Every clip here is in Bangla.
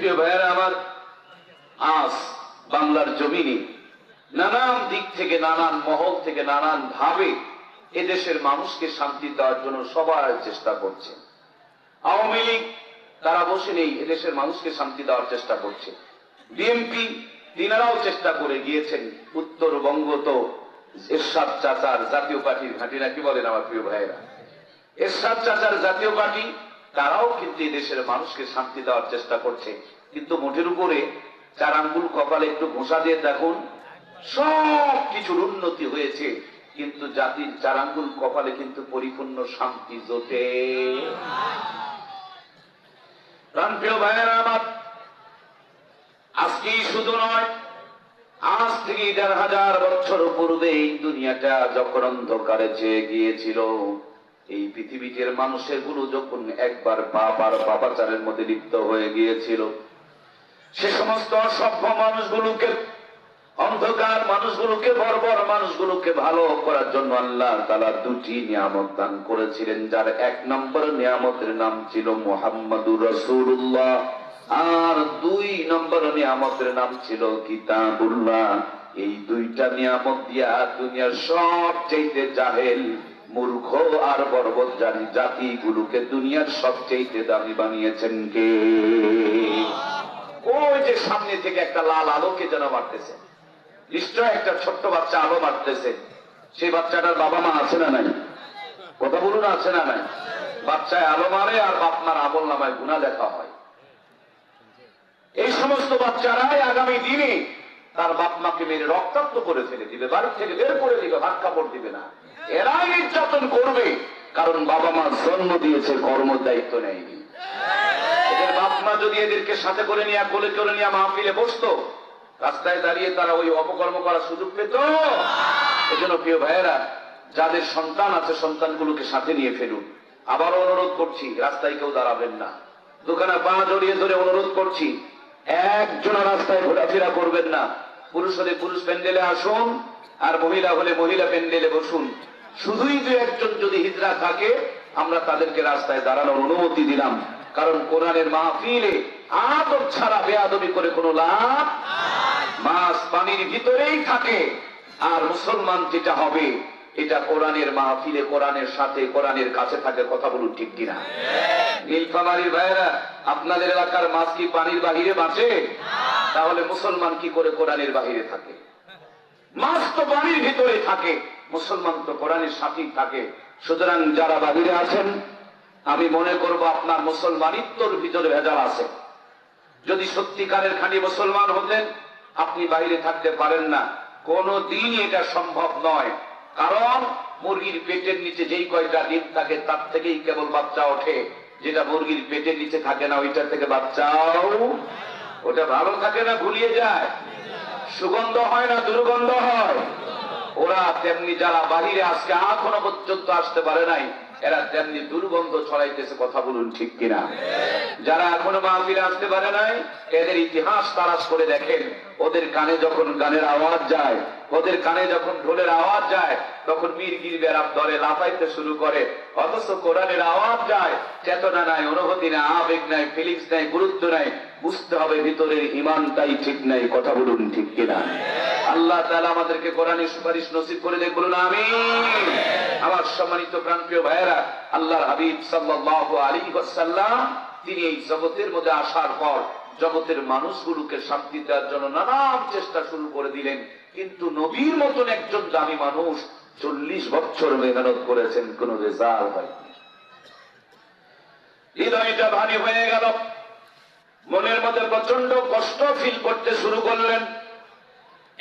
প্রিয় ভাইয়েরা আমার, আজ বাংলার জমিনে নানান দিক থেকে, নানান মহল থেকে, নানান ভাবে এদেশের মানুষকে শান্তি দেওয়ার জন্য সবাই চেষ্টা করছে। আওয়ামী লীগ তারা বসে নেই, এদেশের মানুষকে শান্তি দেওয়ার চেষ্টা করছে। বিএনপি তিনারাও চেষ্টা করে গিয়েছেন। উত্তরবঙ্গ তো এরশাদ চাচার জাতীয় পার্টির ঘাঁটি, নাকি বলেন আমার প্রিয় ভাইয়েরা? এরশাদ চাচার জাতীয় পার্টি তারাও কিন্তু দেশের মানুষকে শান্তি দেওয়ার চেষ্টা করছে। কিন্তু মোটের উপরে 4 আঙ্গুল কপালে একটু ঘোষা দিয়ে দেখুন, সব কিছুর উন্নতি হয়েছে, কিন্তু জাতির 4 আঙ্গুল কপালে কিন্তু পরিপূর্ণ শান্তি জোটে। প্রিয় ভাইয়েরা আমার, আজকেই শুধু নয়, আজ থেকে 1000 বছর পূর্বে এই দুনিয়াটা যখন অন্ধকারে চেয়ে গিয়েছিল, এই পৃথিবীর মানুষের গুলো যখন একবার পাপাচারের মধ্যে লিপ্ত হয়ে গিয়েছিল, সে সমস্ত অসভ্য মানুষগুলোকে, অন্ধকার মানুষগুলোকে, বর্বর মানুষগুলোকে ভালো করার জন্য আল্লাহ তাআলা 2টি নিয়ামত দান করেছিলেন, যার 1 নম্বর নিয়ামতের নাম ছিল মুহাম্মাদুর রাসূলুল্লাহ, আর 2 নম্বর নিয়ামতের নাম ছিল কিতাবুল্লাহ। এই 2টা নিয়ামত দিয়া দুনিয়ার সবচেয়ে জাহেল, মূর্খ আর বর্বর জাতিগুলোকে দুনিয়ার সবচেয়ে দামি বানিয়েছেন কে? ওই যে সামনে থেকে একটা লাল আলোকে যেন মারতেছে, নিশ্চয় একটা ছোট্ট বাচ্চা আলো মারতেছে। সেই বাচ্চাটার বাবা মা আছে না নাই? কথা বলুন, আছে না নাই? বাচ্চায় আলো মারে আর বাপ মার আমল নামায় গুনাহ লেখা হয়। এই সমস্ত বাচ্চারাই আগামী দিনে তার বাপ মাকে মেরে রক্তাক্ত করে ফেলে দিবে, বাড়ি থেকে বের করে দিবে, ভাত কাপড় দিবে না। এরাই নির্যাতন করবে, কারণ বাবা মা জন্ম দিয়েছে, কর্ম দায়িত্ব নেয়নি। এদের বাপ মা যদি এদেরকে সাথে করে নিয়ে, কোলে করে নিয়ে মাহফিলে বসতো, রাস্তায় দাঁড়িয়ে তারা ওই অপকর্ম করার সুযোগ পেত। এজন্য প্রিয় ভাইয়েরা, যাদের সন্তান আছে সন্তানগুলোকে সাথে নিয়ে ফেলুন। আবার অনুরোধ করছি, রাস্তায় কেউ দাঁড়াবেন না। দোকানে পা জড়িয়ে ধরে অনুরোধ করছি, একজন রাস্তায় ঘোরাফেরা করবেন না। পুরুষ হলে পুরুষ প্যান্ডেলে আসুন, আর মহিলা হলে মহিলা প্যান্ডেলে বসুন। শুধুই 2-1 যদি হিজড়া থাকে, আমরা তাদেরকে রাস্তায় দাঁড়ানোর অনুমতি দিলাম, কারণ কোরআনের মাহফিলে আদব ছাড়া বেয়াদবি করে কোনো লাভ। মাছ পানির ভিতরেই থাকে, আর মুসলমান যেটা হবে, এটা কোরআনের মাহফিলে কোরআনের সাথে, কোরআনের কাছে থাকে। কথা বলুন, ঠিক কিনা? নীলফামারীর ভাইয়েরা, আপনাদের এলাকার মাছ কি পানির বাহিরে বাঁচে? তাহলে মুসলমান কি করে কোরআনের বাহিরে থাকে? মাছ তো পানির ভিতরে থাকে, মুসলমান তো কোরআনের সাথেই থাকে। সুতরাং যারা বাহিরে আছেন, আমি মনে করব আপনার মুসলমানিত্বর ভিতরে ভেজাল আছে। যদি সত্যিকারের খাঁটি মুসলমান হতেন, আপনি বাইরে থাকতে পারেন না, কোনদিনই এটা সম্ভব নয়। কারণ মুরগির পেটের নিচে যেই কয়টা ডিম থাকে, তার থেকেই কেবল বাচ্চা ওঠে। যেটা মুরগির পেটের নিচে থাকে না, ওইটার থেকে বাচ্চাও, ওটা ভালো থাকে না, ভুলিয়ে যায়, সুগন্ধ হয় না দুর্গন্ধ হয়। ওরা তেমনি যারা বাহিরে আজকে এখনো পর্যন্ত আসতে পারে নাই, এরা তেমনি দুর্গন্ধ ছড়াইতেছে। কথা বলুন, ঠিক কিনা? যারা এখনো মাহফিলে আসতে পারে নাই, এদের ইতিহাস তালাশ করে দেখেন। ওদের কানে যখন গানের আওয়াজ যায়, ওদের কানে যখন ঢোলের আওয়াজ যায়, তখন মির্গির বেড়াপ ধরে লাফাইতে শুরু করে। অথচ কোরআনের আওয়াজ যায়, চেতনা নাই, অনুভূতি নাই, আবেগ নাই, ফিলিংস নাই, গুরুত্ব নাই। বুঝতে হবে ভিতরের ইমানটাই ঠিক নাই। কথা বলুন, ঠিক কিনা? আল্লাহ তাআলা আমাদেরকে কোরআনের সুপারিশ নসিব করে দেন, বলুন আমিন। আমার সম্মানিত প্রাণপ্রিয় ভাইয়েরা, আল্লাহর হাবিব সাল্লাল্লাহু আলাইহি ওয়াসাল্লাম তিনি এই জগতের মধ্যে আসার পর জগতের মানুষগুলোকে শান্তি দেওয়ার জন্য নানান চেষ্টা শুরু করে দিলেন। কিন্তু নবীর মতন একজন দামি মানুষ 40 বছর মেহনত করেছেন, কোন রেজাল্ট হয়নি। হৃদয়টা ভারী হয়ে গেল, মনের মধ্যে প্রচন্ড কষ্ট ফিল করতে শুরু করলেন।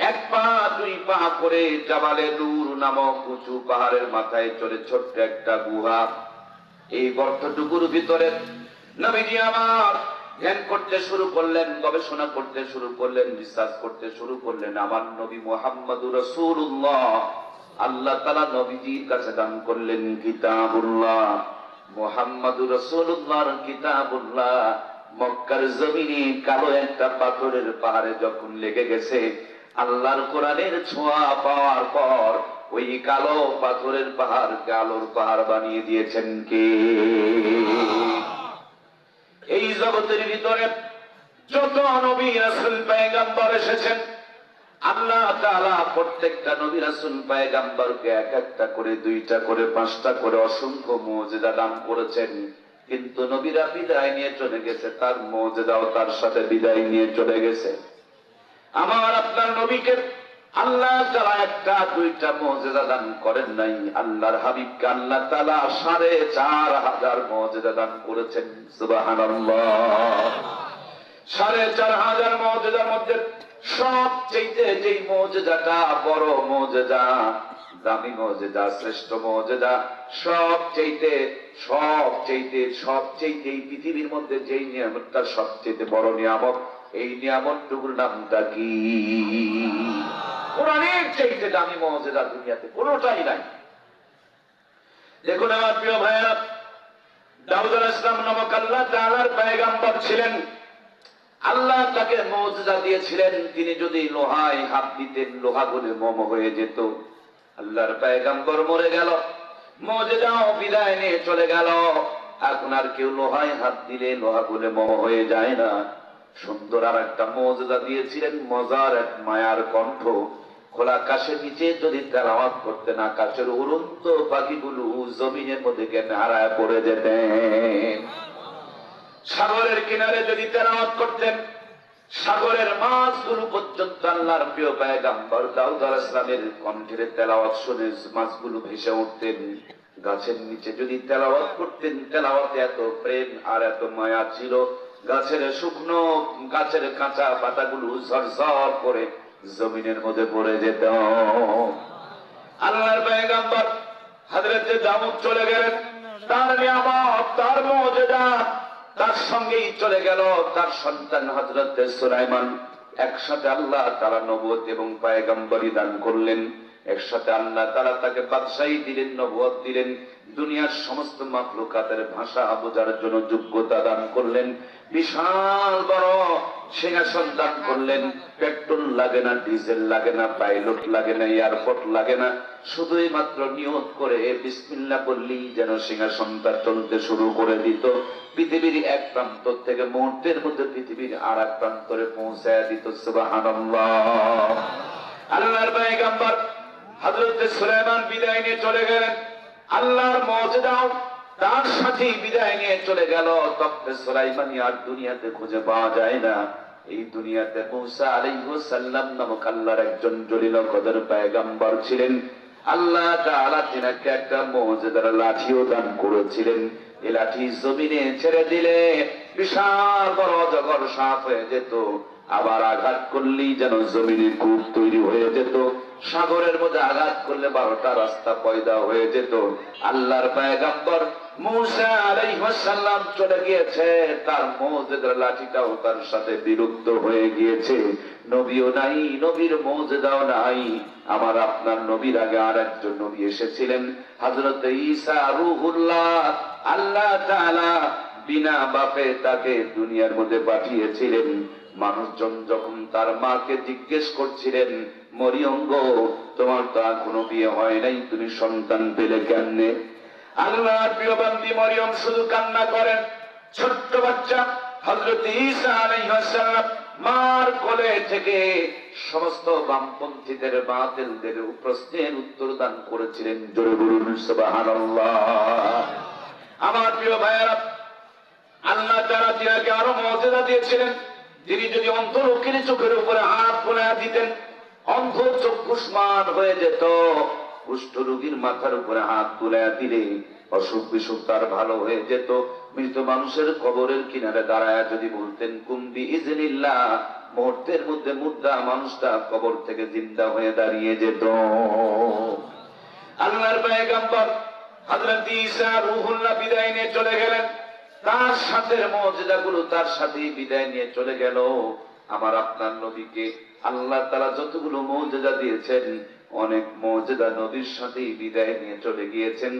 1 পা 2 পা করে জাবালে নূর নামক উঁচু পাহাড়ের মাথায় চলে ছোট্ট একটা গুহা। এই গর্তটুকুর ভিতরে নবীজি আমার ধ্যান করতে শুরু করলেন, গবেষণা করতে শুরু করলেন, রিসার্চ করতে শুরু করলেন। আমার নবী মুহাম্মদুর রাসূলুল্লাহ, আল্লাহ তাআলা নবীজির কাছে দান করলেন কিতাবুল্লাহ। মুহাম্মদুর রাসূলুল্লাহর কিতাবুল্লাহ মক্কার জমিনে কালো একটা পাথরের পাহাড়ে যখন লেগে গেছে, আল্লাহর কোরআনের ছোঁয়া পাওয়ার পর ওই কালো পাথরের পাহাড়কে আলোর পাহাড় বানিয়ে দিয়েছেন কে? এই জগতের ভিতরে যত নবী রাসূল পয়গম্বর এসেছেন, আল্লাহ তাআলা প্রত্যেকটা নবী রাসূল পয়গম্বরকে এক একটা করে, দুইটা করে, পাঁচটা করে অসংখ্য মুজিজা দান করেছেন। কিন্তু নবীরা বিদায় নিয়ে চলে গেছে, তার মুজিজাও তার সাথে বিদায় নিয়ে চলে গেছে। আমার আপনার নবীকে আল্লাহ তাআলা একটা দুইটা মুজিজা দান করেন নাই, আল্লাহর হাবিবকে আল্লাহ তাআলা ৪৫০০ মুজিজা দান করেছেন। সুবহানাল্লাহ। ৪৫০০ মুজিজার মধ্যে সবচেয়ে যেই মুজিজাটা বড় মুজিজা, দামি মুজিজা, শ্রেষ্ঠ মুজিজা, সবচেয়ে এই পৃথিবীর মধ্যে যেই নিয়ামতটা সবচেয়ে বড় নিয়ামত, এই নিয়ামতটুকুর নামটা কি? কোরআনের চাইতে দামি মুজিজা দুনিয়াতে কোনোটাই নাই। দেখুন আমার প্রিয় ভাইয়েরা, দাউদ আলাইহিস সালাম নামক আল্লাহ তাআলার পয়গম্বর ছিলেন। আল্লাহ তাকে মুজিজা দিয়েছিলেন, তিনি যদি লোহায় হাত দিতেন লোহা গলে মোম হয়ে যেত। আল্লাহর পয়গম্বর মরে গেল, মুজিজাও বিদায় নিয়ে চলে গেল। এখন আর কেউ লোহায় হাত দিলে লোহা গলে মোম হয়ে যায় না। সুন্দর আর একটা মুজিজা দিয়েছিলেন, মজার এক মায়ার কণ্ঠ। খোলা আকাশের নিচে যদি তেলাওয়াত করতেন, আকাশের উড়ন্ত পাখিগুলো জমিনের মধ্যে কেন হারায় পড়ে যেতেন। সাগরের কিনারে যদি তেলাওয়াত করতেন, সাগরের মাছগুলো পর্যন্ত আল্লাহর প্রিয় পয়গম্বর দাউদ আলাইহিস সালামের কণ্ঠের তেলাওয়াত শুনে মাছগুলো ভেসে উঠতেন। গাছের নিচে যদি তেলাওয়াত করতেন, তেলাওয়াতে এত প্রেম আর এত মায়া ছিল, গাছের শুকনো, গাছের কাঁচা পাতাগুলো ঝরঝর করে জমিনের মধ্যে পড়ে যেত। আল্লাহর পয়গম্বর হযরত দাউদ চলে গেলেন, তার নিয়ামত, তার মুজিজা তার সঙ্গেই চলে গেল। তার সন্তান হযরত সুলাইমান, একসাথে আল্লাহ তাআলা নবুয়ত এবং পয়গম্বরি দান করলেন। একসাথে আল্লাহ তাআলা তাকে বাদশাহী দিলেন, নবুয়ত দিলেন, দুনিয়ার সমস্ত মাখলুকাতের ভাষা বোঝার জন্য যোগ্যতা দান করলেন, বিশাল বড় সিংহাসন দান করলেন। পেট্রোল লাগে না, ডিজেল লাগে না, পাইলট লাগে না, এয়ারপোর্ট লাগে না, শুধুই মাত্র নিয়ত করে বিসমিল্লাহ বললেই যেন সিংহাসনটা চলতে শুরু করে দিত। পৃথিবীর এক প্রান্ত থেকে মুহূর্তের মধ্যে পৃথিবীর আর এক প্রান্তরে পৌঁছায় দিত। সুবহানাল্লাহ। আল্লাহর পয়গম্বর হযরত সুলাইমান বিদায় নিয়ে চলে গেলেন, আল্লাহর মুজিজাও তার সাথে বিদায় নিয়ে চলে গেল। তবে সুলাইমানি আর দুনিয়াতে খুঁজে পাওয়া যায় না। এই দুনিয়াতে মুসা আলাইহিস সালাম নামক আল্লাহর একজন জলিল কদর পয়গম্বর ছিলেন। আল্লাহ তাআলা তিনাকে একটা মুজিজার লাঠিও দান করেছিলেন। এই লাঠি জমিনে ছেড়ে দিলে বিশাল বড় অজগর সাপ হয়ে যেত, আবার আঘাত করলেই যেন জমিনে কূপ তৈরি হয়ে যেত, সাগরের মধ্যে আঘাত করলে 12টা রাস্তা পয়দা হয়ে যেত। আল্লাহর পয়গম্বর মুসা আলাইহিস সালাম চলে গিয়েছে, তার মুজিজার লাঠিটাও তার সাথে বিলুপ্ত হয়ে গিয়েছে। নবীও নাই, নবীর মুজিজাও নাই। আমার আপনার নবীর আগে আর একজন নবী এসেছিলেন, হযরত ঈসা রূহুল্লাহ। আল্লাহ তাআলা বিনা বাপে তাকে দুনিয়ার মধ্যে পাঠিয়েছিলেন। মানুষজন যখন তার মাকে জিজ্ঞেস করছিলেন, মরিয়ম গো, তোমার তো এখনো বিয়ে হয় নাই, তুমি সন্তান পেলে কেমনে? আল্লাহর প্রিয় বান্দি মরিয়ম শুধু কান্না করেন। ছোট্ট বাচ্চা হযরত ঈসা আলাইহিস সালাম মার কোলে থেকে সমস্ত বামপন্থীদের, বাতিলদের প্রশ্নের উত্তর দান করেছিলেন। জোরে বলুন সুবহানাল্লাহ। আমার প্রিয় ভাইয়েরা, আল্লাহ তাআলা তিনাকে আরো মুজিজা দিয়েছিলেন। তিনি যদি অন্ধ লোকের চোখের উপরে হাত বোলায়া দিতেন, অন্ধ চক্ষুষ্মান হয়ে যেত। কুষ্ঠ রোগীর মাথার উপরে হাত বোলায়া দিলে অসুখ বিসুখ তার ভালো হয়ে যেত। মৃত মানুষের কবরের কিনারে দাঁড়ায় যদি বলতেন কুম্বি ইজনিল্লাহ, মুহূর্তের মধ্যে মুর্দা মানুষটা কবর থেকে জিন্দা হয়ে দাঁড়িয়ে যেত। আল্লাহর পয়গম্বর হযরত ঈসা রূহুল্লাহ বিদায় নিয়ে চলে গেলেন, তার সাথে মুজিজাগুলো তার সাথেই বিদায় নিয়ে চলে গেল। আমার আপনার নবীকে আল্লাহ তাআলা যতগুলো মুজিজা দিয়েছেন, অনেক মুজিজা নবীর সাথেই বিদায় নিয়ে চলে গিয়েছেন।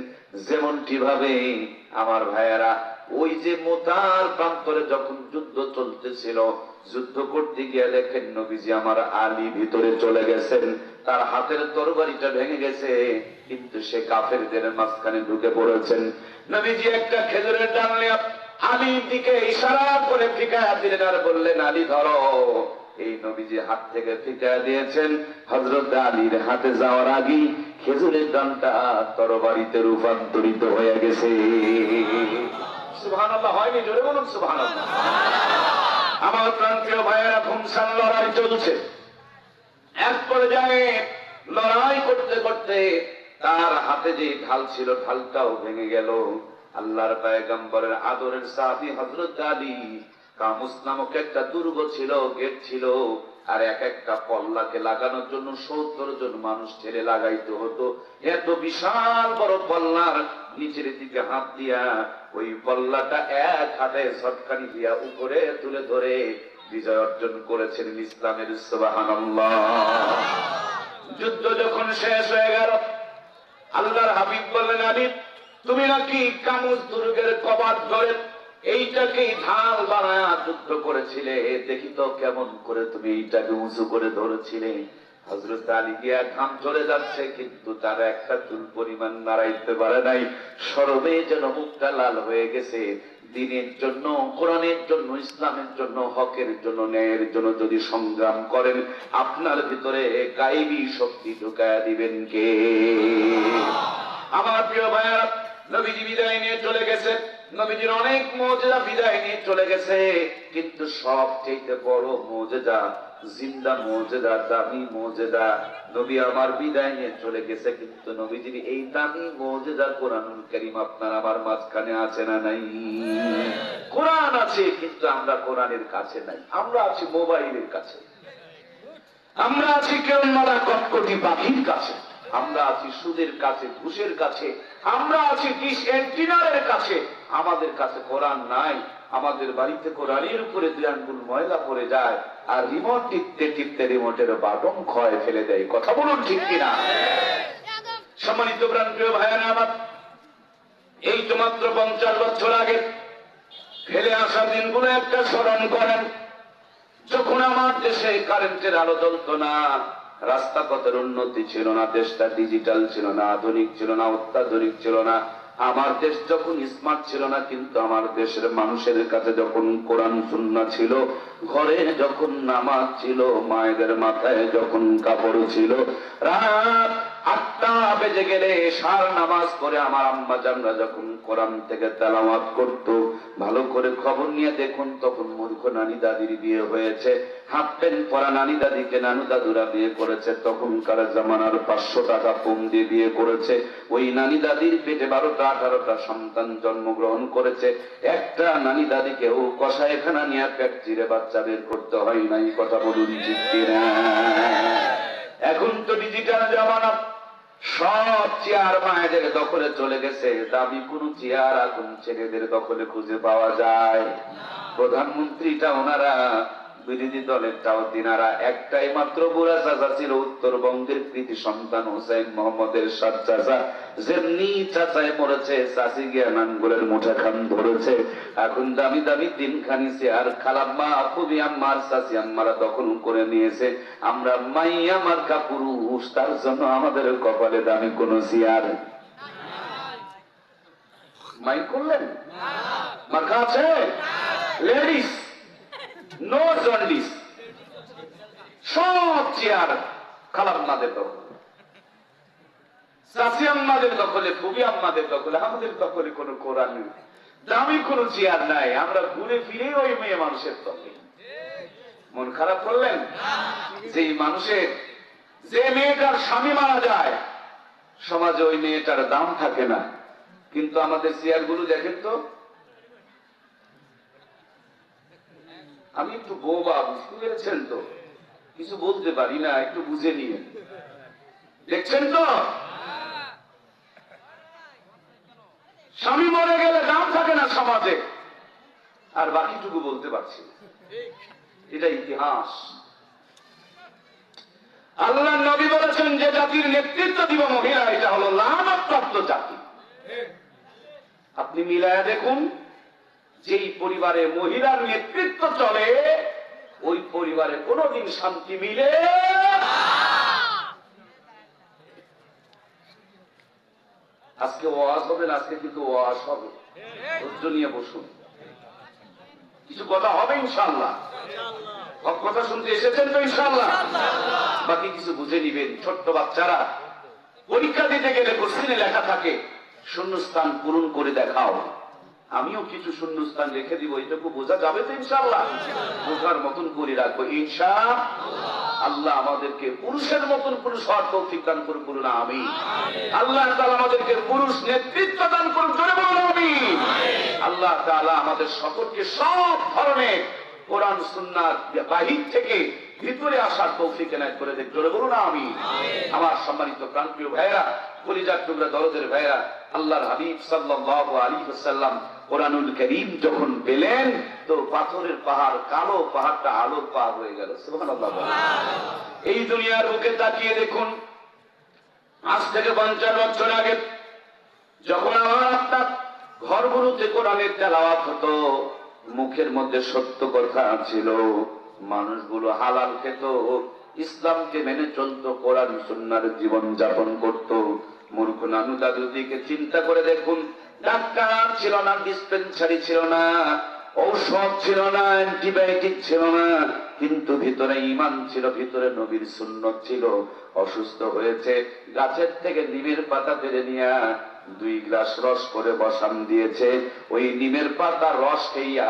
যেমনটি ভাবে আমার ভাইয়েরা, ওই যে মুতার প্রান্তরে যখন যুদ্ধ চলতেছিল, যুদ্ধ করতে গিয়ে দেখেন নবীজি আমার আলী ভিতরে চলে গেছেন, তার হাতের তরবারিটা ভেঙে গেছে, কিন্তু সে কাফেরদের মাঝখানে ঢুকে পড়েছেন। নবীজি একটা খেজুরের ডাল নিয়ে আলীর দিকে ইশারা করে ফিকায়া দিলেন আর বললেন, আলী ধরো। এই নবীজি হাত থেকে ফিকায়া দিয়েছেন, হযরত আলীর হাতে যাওয়ার আগে খেজুরের ডালটা তরবারিতে রূপান্তরিত হয়ে গেছে। সুবহানাল্লাহ হয়নি? জোরে বলুন সুবহানাল্লাহ। আমার প্রান্তীয় ভাইয়েরা, খুমসান লড়াই চলছে। এক পর্যায়ে লড়াই করতে করতে তার হাতে যে ঢাল ছিল, ঢালটাও ভেঙে গেল। আল্লাহর পয়গম্বরের আদরের সাহাবী হযরত আলী, কামুস নামক একটা দুর্গ ছিল, গেট ছিল, আর এক একটা পল্লাকে লাগানোর জন্য 70 জন মানুষ ঠেলে লাগাইতে হতো। এত বিশাল বড় পল্লার নিচের দিকে হাত দিয়া ওই পল্লাটা এক হাতে ঝটকানি দিয়া উপরে তুলে ধরে বিজয় অর্জন করেছেন ইসলামের। সুবহানাল্লাহ। যুদ্ধ যখন শেষ হয়ে গেল, আল্লাহর হাবিব বললেন, আলী তুমি নাকি কামুস দুর্গের কবাট ধরে এইটাকে ঢাল বানায়া যুদ্ধ করেছিলে, দেখি তো কেমন করে তুমি এইটাকে উঁচু করে ধরেছিলে। হযরত আলী গিয়া ঘাম চলে যাচ্ছে, কিন্তু তারা একটা চুল পরিমাণ নাড়াইতে পারে নাই। শরমে যেন মুখটা লাল হয়ে গেছে। দ্বীনের জন্য, কোরআনের জন্য, ইসলামের জন্য, হকের জন্য, ন্যায়ের জন্য যদি সংগ্রাম করেন, আপনার ভিতরে গায়েবী শক্তি ঢুকায়া দিবেন কে? আমার প্রিয় ভাইয়েরা, নবীজি বিদায় নিয়ে চলে গেছে। নবীজির অনেক মুজিজা বিদায় নিয়ে চলে গেছে, কিন্তু সবচেয়ে বড় মুজিজা, জিন্দা মুজিজা, দামি মুজিজা, নবী আমার বিদায় নিয়ে চলে গেছে, কিন্তু নবীজির এই দামি মুজিজা কোরআনুল কারীম আপনার আমার মাঝখানে আছে না নাই? কোরআন আছে, কিন্তু আমরা কোরআনের কাছে নাই। আমরা আছি মোবাইলের কাছে, আমরা আছি কেরণমালা কটকটি পাখির কাছে, আমরা আছি সুদের কাছে, ঘুষের কাছে, আমরা আছি ডিশ এন্টিনারের কাছে। আমাদের কাছে কোরআন নাই। আমাদের বাড়িতে কোরআনের উপরে 2 আঙ্গুল ময়লা পড়ে যায়, আর রিমোট টিপতে টিপতে রিমোটের বাটন ক্ষয় ফেলে দেয়। কথা বলুন ঠিক কিনা? সম্মানিত প্রাণপ্রিয় ভাইয়েরা আমার, এই তো মাত্র 50 বছর আগে ফেলে আসা দিনগুলো একটা স্মরণ করেন, যখন আমার দেশে কারেন্টের আলো জ্বলতো না, রাস্তাপথের উন্নতি ছিল না, দেশটা ডিজিটাল ছিল না, আধুনিক ছিল না, অত্যাধুনিক ছিল না। আমার দেশ যখন স্মার্ট ছিল না, কিন্তু আমার দেশের মানুষের কাছে যখন কোরআন সুন্নাহ ছিল, ঘরে যখন নামাজ ছিল, মায়েদের মাথায় যখন কাপড় ছিল, রাত 8টা বেজে গেলে সার নামাজ পড়ে আমার আম্মা জানরা যখন কোরআন থেকে তেলাওয়াত করত, ভালো করে খবর নিয়ে দেখুন, তখন মূর্খ নানি দাদির বিয়ে হয়েছে। হাফ প্যান্ট পরা নানি দাদিকে নানু দাদুরা বিয়ে করেছে, তখনকার জামানার 500 টাকা কম দিয়ে বিয়ে করেছে। ওই নানি দাদির পেটে 12টা 18টা সন্তান জন্মগ্রহণ করেছে। একটা নানি দাদিকে ও কষাইখানা নিয়ে পেট চিরে বাচ্চা বের করতে হয় নাই। কথা বলুন ঠিক কিনা? এখন তো ডিজিটাল জামানা, সব চেয়ার মায়েদের দখলে চলে গেছে। দাবি কোন চেয়ার এখন ছেলেদের দখলে খুঁজে পাওয়া যায়? প্রধানমন্ত্রীটা ওনারা, বিরোধী দলেরটাও তিনারা। একটাই মাত্র বুড়া চাচা ছিল উত্তরবঙ্গের কৃতি সন্তান হোসেন মোহাম্মদের সাত চাচা। যেমনি চাচায় মরেছে, চাষি গিয়া নাঙ্গলের মুঠা খান ধরেছে। এখন দামি দামি 3খানি চেয়ার খালাম্মা, খুবই আম্মার, চাষি আম্মারা দখল করে নিয়েছে। আমরা মাইয়া মার্কা পুরুষ, তার জন্য আমাদের কপালে দামি কোন চেয়ার মাই করলেন মার্কা আছে? লেডিস নো জন্ডিস, সব চেয়ার খালাম্মাদের দখলে, চাষি আম্মাদের দখলে, ফুবি আম্মাদের দখলে। আমাদের দখলে কোন কোরআন নেই, দামি কোন চেয়ার নাই। আমরা ঘুরে ফিরে ওই মেয়ে মানুষের দখলে। মন খারাপ করলেন? যে মানুষের, যে মেয়েটার স্বামী মারা যায়, সমাজে ওই মেয়েটার দাম থাকে না। কিন্তু আমাদের চেয়ার গুলো দেখেন তো, আমি একটু বোবা, বুঝতে পেরেছেন তো? কিছু বলতে পারি না, একটু বুঝে নিয়ে দেখছেন তো। স্বামী মরে গেলে দাম থাকে না সমাজে, আর বাকিটুকু বলতে পারছি। এটা ইতিহাস। আল্লাহ নবী বলেছেন, যে জাতির নেতৃত্ব দিব মহিলা, এটা হলো লানত জাতি। আপনি মিলায়া দেখুন, যেই পরিবারে মহিলার নেতৃত্ব চলে, ওই পরিবারে কোনদিন শান্তি মিলে। আজকে ওয়াজ হবে না, আজকে কিন্তু ওয়াজ হবে, ধৈর্য নিয়ে বসুন। কিছু কথা হবে ইনশাআল্লাহ। হক কথা শুনতে এসেছেন তো ইনশাআল্লাহ। বাকি কিছু বুঝে নিবেন। ছোট্ট বাচ্চারা পরীক্ষা দিতে গেলে কোশ্চেনে লেখা থাকে শূন্যস্থান পূরণ করে দেখাও। আমিও কিছু শূন্যস্থান রেখে দিব, এটুকু বোঝা যাবে তো ইনশাআল্লাহ। বোঝার মতন করে রাখবো ইনশাআল্লাহ। আমাদেরকে পুরুষের মতন পুরুষ হওয়ার তৌফিক দান করুন, বলুন আমিন। আল্লাহ তাআলা আমাদেরকে পুরুষ নেতৃত্ব দান করুন, জোরে বলুন আমিন। আল্লাহ তাআলা আমাদের সকলকে সব ধরনের কোরআন সুন্নাহ বাহির থেকে ভিতরে আসার তৌফিক এনায়েত করে দেন, জোরে বলুন আমিন। আমার সম্মানিত প্রাণপ্রিয় ভাইরা, কলিজার টুকরা দরদের ভাইরা, আল্লাহর হাবিব সাল্লাল্লাহু আলাইহি ওয়াসাল্লাম কোরআনুল কারীম যখন পেলেন তো পাথরের পাহাড়, কালো পাহাড়টা আলোর পাহাড় হয়ে গেল। সুবহানাল্লাহ। এই দুনিয়ার বুকে তাকিয়ে দেখুন, আজ থেকে 50 বছর আগে যখন আমার আপনার ঘরগুলোতে কোরআনের তেলাওয়াত হতো, মুখের মধ্যে সত্য কথা ছিল, মানুষগুলো হালাল খেত, ইসলামকে মেনে চলতো, কোরআন সুন্নাহর জীবন যাপন করত। মূর্খ নানু দাদুর দিকে চিন্তা করে দেখুন, ডাক্তার ছিল না, ডিসপেন্সারি ছিল না, ঔষধ ছিল না, অ্যান্টিবায়োটিক ছিল না, কিন্তু ভিতরে ঈমান ছিল, ভিতরে নবীর সুন্নাত ছিল। অসুস্থ হয়েছে, গাছের থেকে নিমের পাতা পেরে নিয়ে 2 গ্লাস রস করে বসান দিয়েছে। ওই নিমের পাতা রস খেইয়া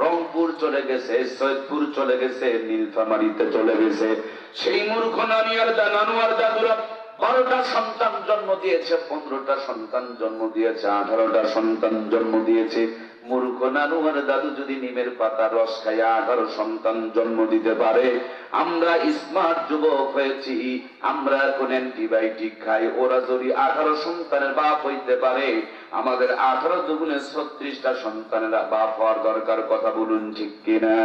রংপুর চলে গেছে, সৈয়দপুর চলে গেছে, নীলফামারীতে চলে গেছে। সেই মূর্খ নানু আর দাদুরা 12টা সন্তান জন্ম দিয়েছে, 15টা সন্তান জন্ম দিয়েছে, 18টা সন্তান জন্ম দিয়েছে। মূর্খ নানু আর দাদু যদি নিমের পাতা রস খাইয়া 18 সন্তান জন্ম দিতে পারে, আমরা স্মার্ট যুবক হয়েছি, আমরা এখন অ্যান্টিবায়োটিক খাই, ওরা যদি 18 সন্তানের বাপ হইতে পারে, আমাদের 18 দুগুণে 36টা সন্তানের বাপ হওয়ার দরকার। কথা বলুন ঠিক কিনা?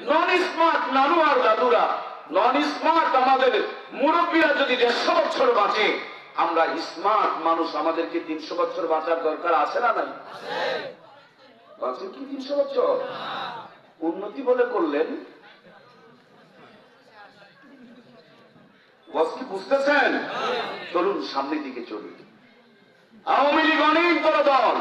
নন স্মার্ট নানু আর দাদুরা, নন স্মার্ট আমাদের মুরব্বীরা যদি 150 বছর বাঁচে, আমরা স্মার্ট মানুষ, আমাদেরকে 300 বছর বাঁচার দরকার আছে না নাই? বাঁচে কি 300 বছর? উন্নতি বলে করলেন, বস কি বুঝতেছেন? চলুন সামনের দিকে চলুন। আওয়ামী লীগ অনেক বড় দল,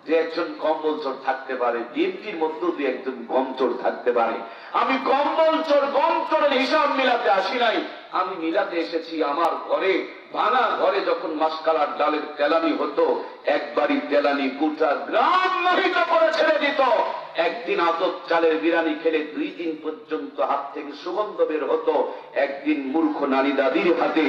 যে একজন কম্বল চোর থাকতে পারে, বিএনপির মধ্যেও যে একজন গম চোর থাকতে পারে। আমি কম্বল চোর গম চোরের হিসাব মিলাতে আসি নাই, আমি মিলাতে এসেছি আমার ঘরে, ভাঙা ঘরে যখন মাসকালার ডালের তেলানি হতো, একবারই তেলানি গোটা গ্রাম মোহিত করে ছেড়ে দিত। একদিন আতপ চালের বিরিয়ানি খেলে 2 দিন পর্যন্ত হাত থেকে সুগন্ধ বের হতো। একদিন মূর্খ নানি দাদির হাতে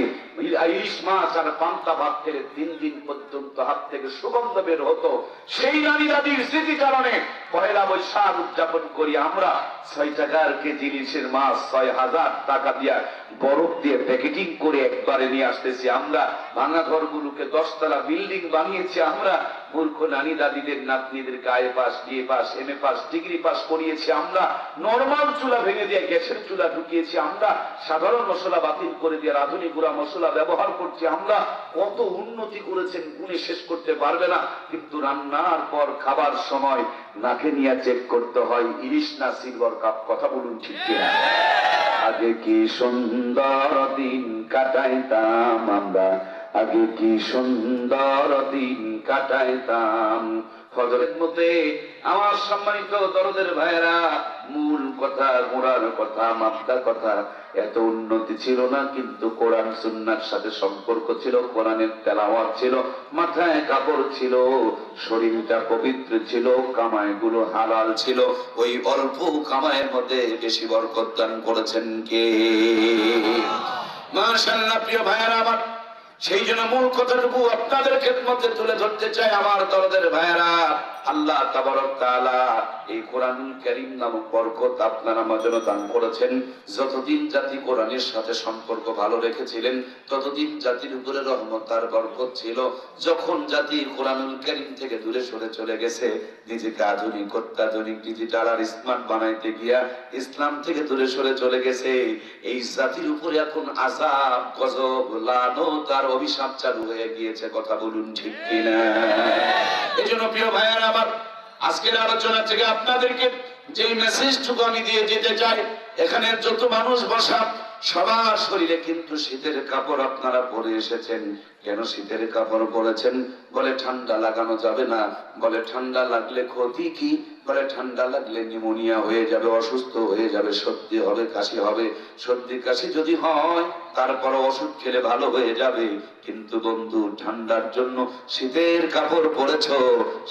ইলিশ মাছ আর পান্তা ভাত খেলে 3 দিন পর্যন্ত হাত থেকে সুগন্ধ বের হতো। সেই নানি দাদির স্মৃতিচারণে 1 বৈশাখ উদযাপন করি আমরা। 6 টাকার কেজি ইলিশের মাছ 6000 টাকা দিয়া বরফ দিয়ে প্যাকেটিং করে একবারে নিয়ে আসতেছি আমরা। ভাঙা ঘরগুলোকে 10 তলা বিল্ডিং বানিয়েছি আমরা। মূর্খ নানি দাদিদের নাতনিদের গায়ে pass, BA pass, MA pass, degree pass করিয়েছি আমরা। নরমাল চুলা ভেঙে দিয়ে গ্যাসের চুলা ঢুকিয়েছি আমরা। সাধারণ মশলা বাতিল করে দিয়ে আধুনিক গুঁড়া মশলা ব্যবহার করছি আমরা। কত উন্নতি করেছেন গুণে শেষ করতে পারবে না। কিন্তু রান্নার পর খাবার সময় নাকে নিয়ে চেক করতে হয় ইলিশ না সিলভার কাপ। কথা বলুন ঠিক কিনা? আগে কি সুন্দর দিন কাটাইতাম আমরা, আগে কি সুন্দর দিন কাটাইতাম। ফজরের মধ্যে আমার সম্মানিত দরদের ভাইয়েরা, মূল কথা, গোড়ার কথা, মাদ্দা কথা, এত উন্নতি ছিল না, কিন্তু কোরআন সুন্নাহর সাথে সম্পর্ক ছিল, কোরআনের তেলাওয়াত ছিল, মাথায় কাপড় ছিল, শরীরটা পবিত্র ছিল, কামাইগুলো হালাল ছিল। ওই অল্প কামাইয়ের মধ্যে বেশি বরকত দান করেছেন কে? মাশাআল্লাহ। প্রিয় ভাইয়েরা আমার, সেই জন্য মূল কথাটুকু আপনাদের খেদমতে তুলে ধরতে চাই আমার দরদের ভাইয়েরা। আল্লাহ তাবারক তাআলা এই কোরআনুল কারীম নামক বরকত আপনার আমার জন্য দান করেছেন। যতদিন জাতি কোরআনের সাথে সম্পর্ক ভালো রেখেছিলেন, ততদিন জাতির উপরে রহমত আর বরকত ছিল। যখন জাতি কোরআনুল কারীম থেকে দূরে সরে চলে গেছে, নিজেকে আধুনিক, অত্যাধুনিক, ডিজিটাল আর স্মার্ট বানাইতে গিয়া ইসলাম থেকে দূরে সরে চলে গেছে, এই জাতির উপরে এখন আযাব, গজব, লানত আর অভিশাপ চালু হয়ে গিয়েছে। কথা বলুন ঠিক কিনা? এজন্য প্রিয় ভাইয়েরা আমার, আজকের আলোচনা থেকে আপনাদেরকে যে মেসেজটুকু আমি দিয়ে যেতে চাই, এখানে যত মানুষ বসা সবার শরীরে কিন্তু শীতের কাপড় আপনারা পরে এসেছেন। কেন শীতের কাপড় পরেছেন? বলে ঠান্ডা লাগানো যাবে না। বলে ঠান্ডা লাগলে ক্ষতি কি? বলে ঠান্ডা লাগলে নিউমোনিয়া হয়ে যাবে, অসুস্থ হয়ে যাবে, সর্দি হবে, কাশি হবে। সর্দি কাশি যদি হয় তারপর ওষুধ খেলে ভালো হয়ে যাবে। কিন্তু বন্ধু, ঠান্ডার জন্য শীতের কাপড় পরেছ,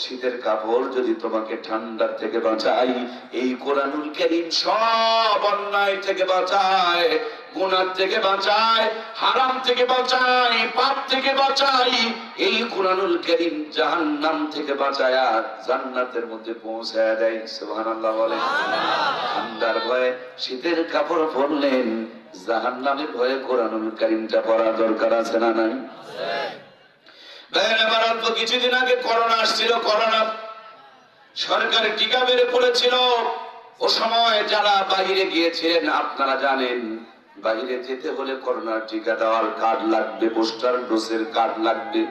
শীতের কাপড় যদি তোমাকে ঠান্ডার থেকে বাঁচাই, এই কোরআনুল কারীম সব অন্যায় থেকে বাঁচায়, গুনাহ থেকে বাঁচায়, হারাম থেকে বাঁচায়, পাপ থেকে বাঁচায়। এই কোরআনুল কারীম জাহান্নাম থেকে বাঁচায় জান্নাতের মধ্যে পৌঁছায় দেয়। সুবহানাল্লাহ বলে। ঠান্ডার ভয়ে শীতের কাপড় পরলেন, জাহান্নামের ভয়ে কোরআনুল কারীমটা পড়া দরকার আছে না নাই? অল্প কিছুদিন আগে করোনা আসছিল, করোনা সরকার টিকা বের করেছিল। ও সময় যারা বাহিরে গিয়েছিলেন আপনারা জানেন, বাহিরে যেতে হলে করোনার টিকা দেওয়ার কার্ড লাগবে, বুস্টার ডোজের কার্ড লাগবে,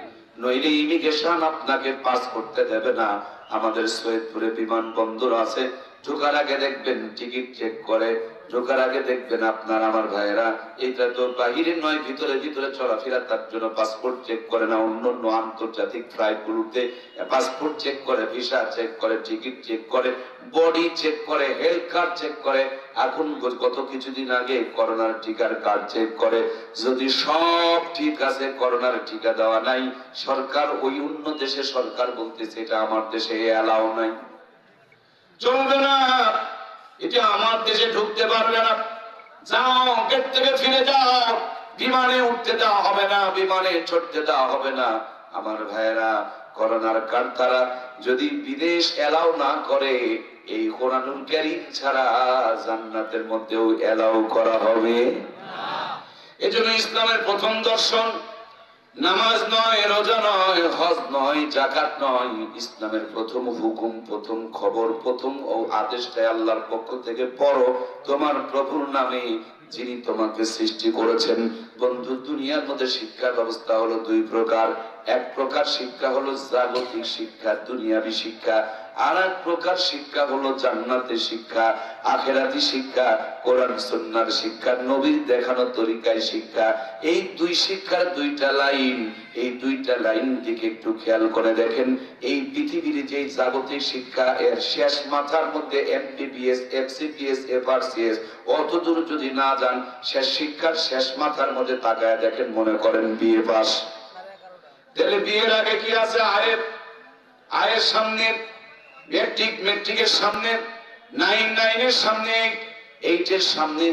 নইলে ইমিগ্রেশন আপনাকে পাস করতে দেবে না। আমাদের সৈয়দপুরে বিমানবন্দর আছে, ঢোকার আগে দেখবেন টিকিট চেক করে, ঢোকার আগে দেখবেন আপনার আমার ভাইয়েরা, এটা তো বাহিরে নয়, ভিতরে ভিতরে চলাফেরা, তার জন্য পাসপোর্ট চেক করে না। অন্য আন্তর্জাতিক ফ্লাইট গুলোতে পাসপোর্ট চেক করে, ভিসা চেক করে, টিকিট চেক করে, বডি চেক করে, হেলথ কার্ড চেক করে। এখন গত কিছুদিন আগে করোনার টিকার কার্ড চেক করে। যদি সব ঠিক আছে, করোনার টিকা দেওয়া নাই, সরকার ওই অন্য দেশে সরকার বলতেছে এটা আমার দেশে এলাও নাই, চলবে না, এটা আমার দেশে ঢুকতে পারবে না, যাও গেট থেকে ফিরে যাও, বিমানে উঠতে দেওয়া হবে না, বিমানে চড়তে দেওয়া হবে না। আমার ভাইয়েরা, করোনার কার্ড তারা যদি বিদেশ এলাও না করে, এই কোরআনুল কারীম ছাড়া জান্নাতের মধ্যেও এলাও করা হবে না। এজন্য ইসলামের প্রথম দর্শন নামাজ নয়, রোজা নয়, হজ নয়, যাকাত নয়। ইসলামের প্রথম হুকুম, প্রথম খবর, প্রথম ও আদেশটাই আল্লাহর পক্ষ থেকে, পড়ো তোমার প্রভুর নামে যিনি তোমাকে সৃষ্টি করেছেন। বন্ধু, দুনিয়ার মধ্যে শিক্ষার ব্যবস্থা হলো দুই প্রকার। এক প্রকার শিক্ষা হলো জাগতিক শিক্ষা, দুনিয়াবী শিক্ষা। আর এক প্রকার শিক্ষা হলো জান্নাতের শিক্ষা, আখিরাতি শিক্ষা, কোরআন সুন্নাহর শিক্ষা, নবীর দেখানো তরিকায় শিক্ষা। এই দুই শিক্ষার দুইটা লাইন, এই দুইটা লাইন দিকে একটু খেয়াল করে দেখেন। এই পৃথিবীর যে জাগতিক শিক্ষা, এর শেষ মাথার মধ্যে এমবিবিএস, এফসিপিএস, এফআরসিএস, অতদূর যদি না যান, শেষ শিক্ষার শেষ মাথার মধ্যে তাকায় দেখেন, মনে করেন বিএ পাস। তাহলে বিয়ের আগে কি আছে? আয়ের সামনে মেট্রিক, মেট্রিকের সামনে 9 এর সামনে 8 এর সামনে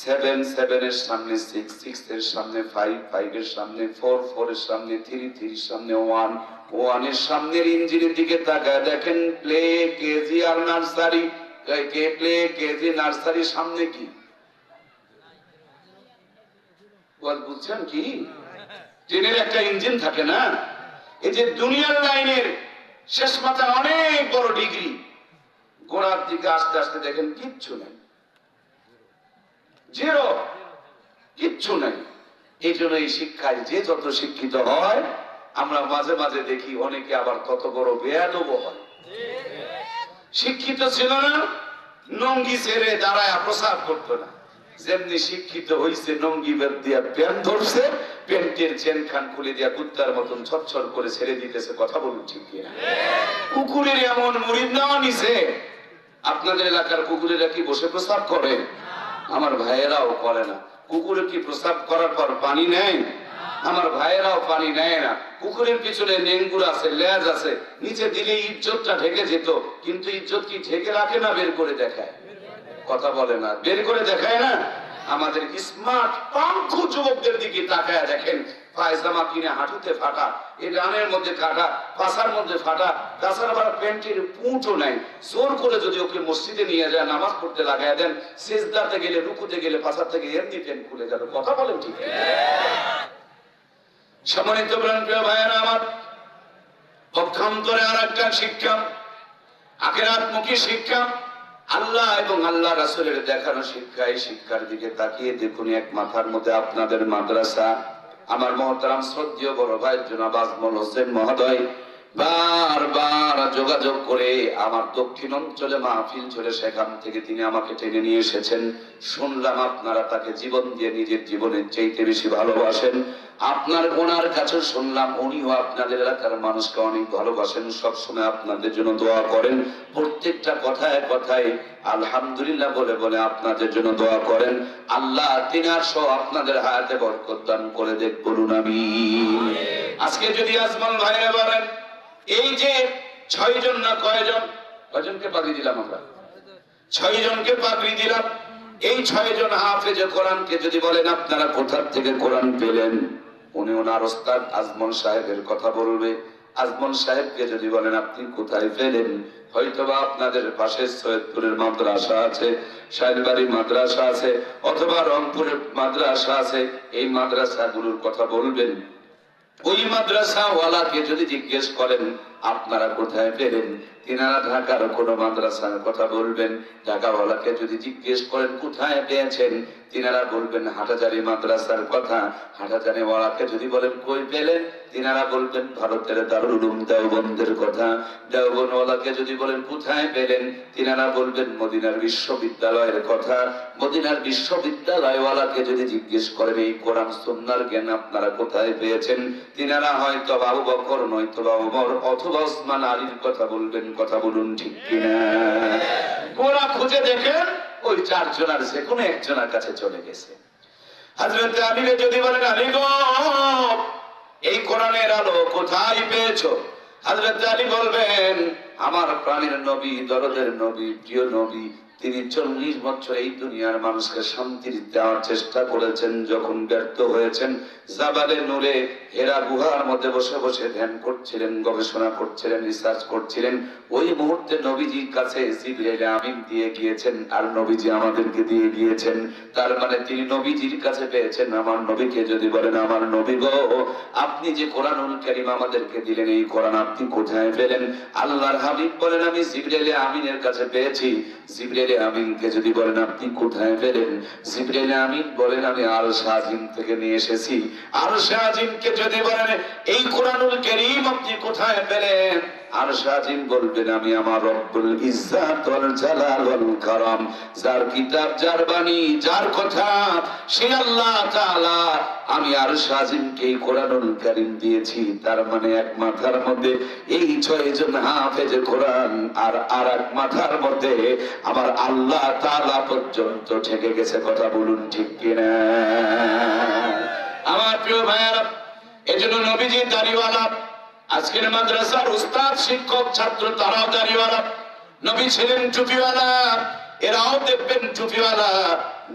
7 এর সামনে 6 এর সামনে 5 এর সামনে 4 এর সামনে 3 এর সামনে 1 এর সামনের ইঞ্জিনের দিকে তাকায় দেখেন প্লে, কেজি আর নার্সারি। প্লে, কেজি, নার্সারি সামনে কি বুঝছেন কি? ট্রেনের একটা ইঞ্জিন থাকে না? এই যে দুনিয়ার লাইনের শেষ মাথা অনেক বড় ডিগ্রি, গোড়ার দিকে আস্তে আস্তে দেখেন কিচ্ছু নেই, জিরো, কিচ্ছু নেই। এই জন্য এই শিক্ষায় যে যত শিক্ষিত হয়, আমরা মাঝে মাঝে দেখি অনেকে আবার তত বড় বেয়াদব হয়। শিক্ষিত ছিল না, নঙ্গি ছেড়ে দাঁড়ায় প্রসাদ করতো না। যেমনি শিক্ষিত হইছে, নঙ্গি বেদ দিয়া প্যান্ট ধরছে, প্যান্টের চেন খান খুলে দিয়া কুত্তার মতন ছটছট করে ছেড়ে দিতেছে। কথা বলুন ঠিক কিনা? কুকুরের এমন মুরিদ নেওয়া নিছে। আপনাদের এলাকার কুকুরেরা কি বসে প্রস্রাব করে? আমার ভাইয়েরাও করে না। কুকুরের কি প্রস্রাব করার পর পানি নেয়? আমার ভাইয়েরাও পানি নেয় না। কুকুরের পিছনে নেঙ্গুর আছে, লেজ আছে, নিচে দিলে ইজ্জতটা ঢেকে যেত। কিন্তু ইজ্জত কি ঢেকে রাখে না বের করে দেখায়? কথা বলে না, বের করে দেখায় না। আমাদের স্মার্ট পাঙ্খু যুবকদের দিকে তাকায় দেখেন, পায়জামা কিনে হাঁটুতে ফাটা, এই রানের মধ্যে কাটা, পাশার মধ্যে ফাটা, তাছাড়া আবার প্যান্টের পুঁটও নাই। জোর করে যদি ওকে মসজিদে নিয়ে যায়, নামাজ পড়তে লাগায় দেন, সিজদাতে গেলে, রুকুতে গেলে পাশার থেকে এমনি প্যান্ট খুলে যাবে। কথা বলেন ঠিক? সম্মানিত প্রিয় ভাইয়েরা আমার, পক্ষান্তরে আর একটা শিক্ষা, আখিরাতমুখী শিক্ষা, আল্লাহ এবং আল্লাহ রাসূলের দেখানো শিক্ষা। এই শিক্ষার দিকে তাকিয়ে দেখুন, এক মাথার মধ্যে আপনাদের মাদ্রাসা। আমার মহতারাম শ্রদ্ধেয় বড় ভাই জনাব আজমল হোসেন মহোদয় বারবার যোগাযোগ করে আমার দক্ষিণ অঞ্চলে মাহফিল চলে, সেখান থেকে তিনি আমাকে টেনে নিয়ে এসেছেন। শুনলাম আপনারা তাকে জীবন দিয়ে নিজের জীবনের চাইতে বেশি ভালোবাসেন। আপনার ওনার কাছে শুনলাম উনিও আপনাদের এলাকার মানুষকে অনেক ভালোবাসেন, সবসময় আপনাদের জন্য দোয়া করেন, প্রত্যেকটা কথায় কথায় আলহামদুলিল্লাহ বলে বলে আপনাদের জন্য দোয়া করেন। আল্লাহ তিনার সহ আপনাদের হায়াতে বরকত দান করে দেখ, বলুন আমিন। আজকে যদি আজমল ভাইরা বলেন এই যে 6 জন না কয়জনকে পাগড়ি দিলাম আমরা, 6 জনকে পাগড়ি দিলাম, এই 6 জন হাফেজে কোরআনকে যদি বলেন আপনারা কোথা থেকে কোরআন পেলেন, উনি ওনার ওস্তাদ আজমল সাহেবের কথা বলবে। আজমল সাহেবকে যদি বলেন আপনি কোথায় পেলেন, হয়তোবা আপনাদের পাশে সৈয়দপুরের মাদ্রাসা আছে, শাহেরবাড়ি মাদ্রাসা আছে, অথবা রংপুরের মাদ্রাসা আছে, এই মাদ্রাসাগুলোর কথা বলবেন। ওই মাদ্রাসা ওয়ালাকে যদি জিজ্ঞেস করেন আপনারা কোথায় পেলেন, তিনারা ঢাকার কোন মাদ্রাসার কথা বলবেন। ঢাকাওয়ালাকে যদি জিজ্ঞেস করেন কোথায় পেয়েছেন, তিনারা বলবেন হাটাজারি মাদ্রাসার কথা। হাটাজারি ওয়ালাকে যদি বলেন কই পেলেন, তিনারা বলবেন ভারতের দারুল উলুম দেওবন্দের কথা। দেওবন্দ ওয়ালাকে যদি বলেন কোথায় পেলেন, তিনারা বলবেন মদিনার বিশ্ববিদ্যালয়ের কথা। মদিনার বিশ্ববিদ্যালয় ওয়ালাকে যদি জিজ্ঞেস করেন এই কোরআন সুন্নাহর জ্ঞান আপনারা কোথায় পেয়েছেন, তিনারা হয়তো আবু বকর নয়তো ওমর অথবা ওসমান আলীর কথা বলবেন। কথা বলুন ঠিক কিনা? গোরা খুঁজে দেখেন ওই 4 জনের যে কোনো একজনের কাছে চলে গেছে। হযরত আলীকে যদি বলেন আলী গো এই কোরআনের আলো কোথায় পেয়েছো, হযরত আলী বলবেন আমার প্রাণের নবী, দরদের নবী, প্রিয় নবী, তিনি 40 বছর এই দুনিয়ার মানুষকে শান্তি দেওয়ার চেষ্টা করেছেন। যখন ব্যর্থ হয়েছেন, জাবালে নূরে হেরা গুহার মধ্যে বসে বসে ধ্যান করছিলেন, গবেষণা করছিলেন, রিসার্চ করছিলেন। ওই মুহূর্তে নবীজির কাছে জিবরাইল আমিন দিয়ে গিয়েছেন, আর নবীজি আমাদেরকে দিয়ে গিয়েছেন। তার মানে তিনি নবীজির কাছে পেয়েছেন। আমার নবীকে যদি বলেন আমার নবী গো আপনি যে কোরআনুল কারীম আমাদেরকে দিলেন, এই কোরআন আপনি কোথায় পেলেন, আল্লাহর হাবিব বলেন আমি জিবরাইল আমিনের কাছে পেয়েছি। জিবরাইল আমিনকে যদি বলেন আপনি কোথায় পেলেন, জিবরাইল আমিন বলেন আমি আরশ আজিম থেকে নিয়ে এসেছি। আরশ আজিমকে যদি বলেন এই কোরআনুল কারীম আপনি কোথায় পেলেন, আরশ আজিম বলবেন আমি আমার রব্বুল ইজ্জাত ওয়াল জালাল ওয়াল কারাম, যার কিতাব, যার বাণী, যার কথা, সেই আল্লাহ তাআলা আমি আরশ আজিমকে এই কোরআনুল কারীম দিয়েছি। তার মানে এক মাথার মধ্যে এই 6 জন হাফেজে কোরআন, আর এক মাথার মধ্যে আমার আল্লাহ তাআলা পর্যন্ত ঠেকে গেছে। কথা বলুন ঠিক কিনা? আমার প্রিয় ভাইয়েরা, এজন্য নবীজি দাড়িওয়ালা, আজকের মাদ্রাসার উস্তাদ, শিক্ষক, ছাত্র তারাও দাড়িওয়ালা। নবী ছিলেন টুপিওয়ালা, এরাও দেখবেন টুপিওয়ালা।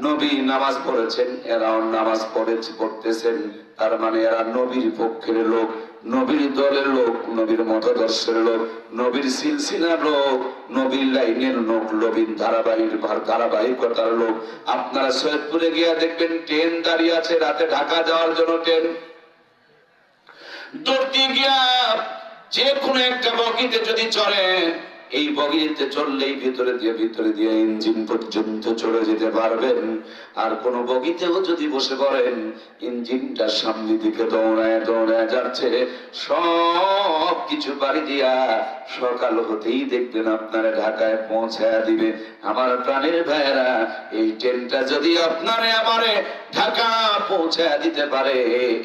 নবী নামাজ পড়েছেন, এরাও নামাজ পড়তেছেন। তার মানে এরা নবীর পক্ষের লোক, নবীর দলের লোক, নবীর মতাদর্শের লোক, নবীর সিলসিলার লোক, নবীর লাইনের লোক, নবীর ধারাবাহিকতার লোক। আপনারা সৈয়দপুরে গিয়া দেখবেন ট্রেন দাঁড়িয়ে আছে, রাতে ঢাকা যাওয়ার জন্য ট্রেন। দৌড়তে গিয়া যে কোনো একটা বগিতে যদি চড়েন, এই বগিতে চললেই ভিতরে দিয়ে ইঞ্জিন পর্যন্ত চলে যেতে পারবেন। আর কোন বগিতেও যদি বসে পড়েন, ইঞ্জিনটা সামনের দিকে দৌড়ায় দৌড়ায় যাচ্ছে, সব কিছু বাড়ি দিয়া সকাল হতেই দেখবেন আপনারা ঢাকায় পৌঁছায়া দিবে। আমার প্রাণের ভাইয়েরা, এই ট্রেনটা যদি আপনারে আমারে ঢাকা পৌঁছায়া দিতে পারে,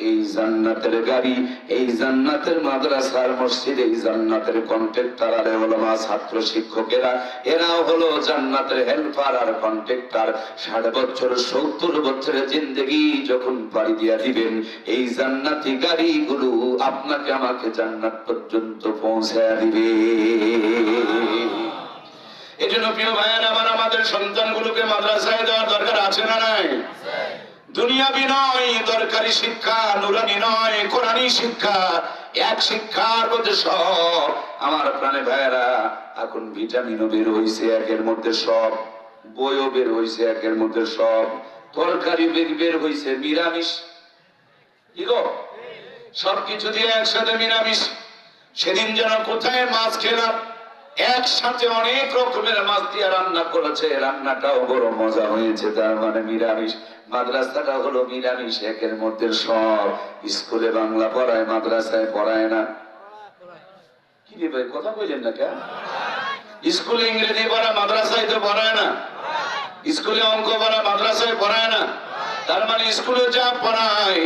এই জান্নাতের গাড়ি, এই জান্নাতের মাদ্রাসার মসজিদ, এই জান্নাতের কন্ট্রাক্টর আর ওলামা, ছাত্র শিক্ষকেরা, এরাও হলো জান্নাতের হেল্পার আর কন্ট্রাক্টর। 60 বছর 70 বছরের জিন্দেগি যখন পাড়ি দিয়া দিবেন, এই জান্নাতি গাড়িগুলো আপনাকে আমাকে জান্নাত পর্যন্ত পৌঁছায়া দিবে। এজন্য প্রিয় ভাইয়েরা আমার, আমাদের সন্তানগুলোকে মাদ্রাসায় দেওয়ার দরকার আছে না নাই? দুনিয়াবি নয়, দরকারি শিক্ষা, নুরানি নয়, কোরআনি শিক্ষা, এক শিক্ষার মধ্যে সব। আমার প্রাণে ভাইয়েরা, এখন ভিটামিনও বের হইছে একের মধ্যে সব, বইও বের হইছে একের মধ্যে সব, তরকারি বের হইছে নিরামিষ, কি গো সবকিছু দিয়ে একসাথে নিরামিষ। সেদিন যেন কোথায় মাছ খেলাম, একসাথে অনেক রকমের মাছ দিয়ে রান্না করেছে, রান্নাটাও বড় মজা হয়েছে। তার মানে নিরামিষ। মাদ্রাসাটা হলো নিরামিষ, একের মধ্যে সব। স্কুলে বাংলা পড়ায়, মাদ্রাসায় পড়ায় না। কি রে ভাই, কথা বললেন না কেন? স্কুলে ইংরেজি পড়া, মাদ্রাসায় তো পড়ায় না। স্কুলে অঙ্ক পড়া, মাদ্রাসায় পড়ায় না। তার মানে স্কুলে যা পড়ায়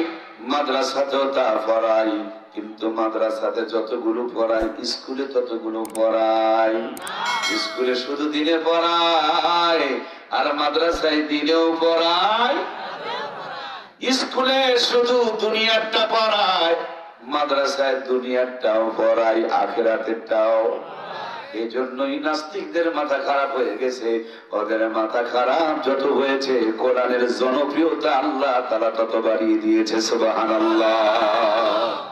মাদ্রাসাতেও তা পড়াই, কিন্তু মাদ্রাসাতে যতগুলো পড়াই স্কুলে ততগুলো পড়াই। স্কুলে শুধু দিনে পড়াই আর মাদ্রাসায় দিনেও পড়াই। স্কুলে শুধু দুনিয়ারটা পড়ায়, মাদ্রাসায় দুনিয়ারটাও পড়াই, আখিরাতেরটাও। এই জন্যই নাস্তিকদের মাথা খারাপ হয়ে গেছে। ওদের মাথা খারাপ যত হয়েছে, কোরআনের জনপ্রিয়তা আল্লাহ তাআলা তত বাড়িয়ে দিয়েছে। সুবহানাল্লাহ।